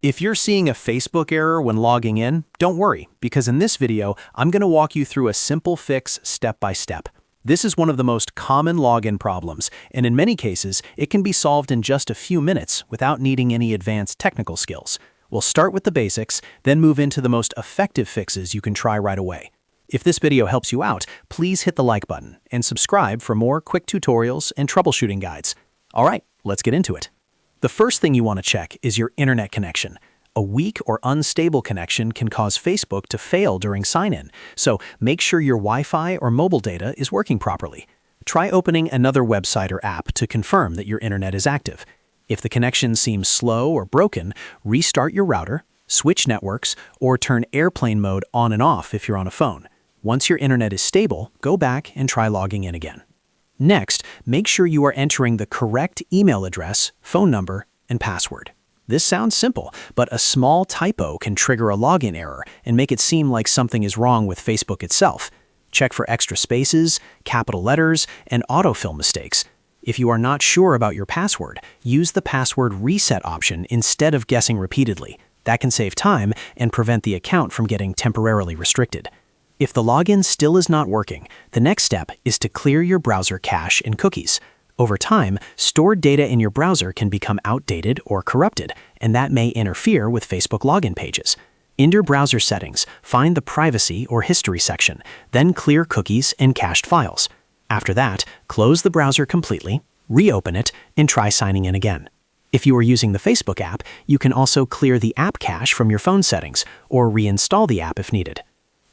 If you're seeing a Facebook error when logging in, don't worry, because in this video, I'm going to walk you through a simple fix step by step. This is one of the most common login problems, and in many cases, it can be solved in just a few minutes without needing any advanced technical skills. We'll start with the basics, then move into the most effective fixes you can try right away. If this video helps you out, please hit the like button and subscribe for more quick tutorials and troubleshooting guides. All right, let's get into it. The first thing you want to check is your internet connection. A weak or unstable connection can cause Facebook to fail during sign-in, so make sure your Wi-Fi or mobile data is working properly. Try opening another website or app to confirm that your internet is active. If the connection seems slow or broken, restart your router, switch networks, or turn airplane mode on and off if you're on a phone. Once your internet is stable, go back and try logging in again. Next, make sure you are entering the correct email address, phone number, and password. This sounds simple, but a small typo can trigger a login error and make it seem like something is wrong with Facebook itself. Check for extra spaces, capital letters, and autofill mistakes. If you are not sure about your password, use the password reset option instead of guessing repeatedly. That can save time and prevent the account from getting temporarily restricted. If the login still is not working, the next step is to clear your browser cache and cookies. Over time, stored data in your browser can become outdated or corrupted, and that may interfere with Facebook login pages. In your browser settings, find the Privacy or History section, then clear cookies and cached files. After that, close the browser completely, reopen it, and try signing in again. If you are using the Facebook app, you can also clear the app cache from your phone settings or reinstall the app if needed.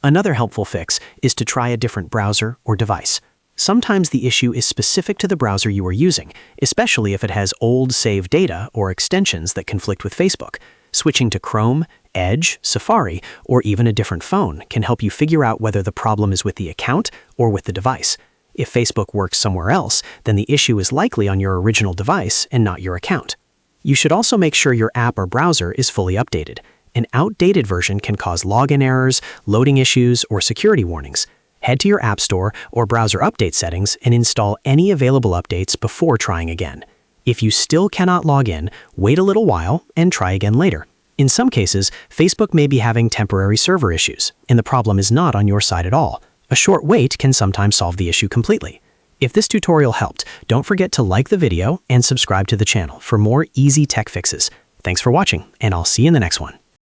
Another helpful fix is to try a different browser or device. Sometimes the issue is specific to the browser you are using, especially if it has old saved data or extensions that conflict with Facebook. Switching to Chrome, Edge, Safari, or even a different phone can help you figure out whether the problem is with the account or with the device. If Facebook works somewhere else, then the issue is likely on your original device and not your account. You should also make sure your app or browser is fully updated. An outdated version can cause login errors, loading issues, or security warnings. Head to your App Store or browser update settings and install any available updates before trying again. If you still cannot log in, wait a little while and try again later. In some cases, Facebook may be having temporary server issues, and the problem is not on your side at all. A short wait can sometimes solve the issue completely. If this tutorial helped, don't forget to like the video and subscribe to the channel for more easy tech fixes. Thanks for watching, and I'll see you in the next one.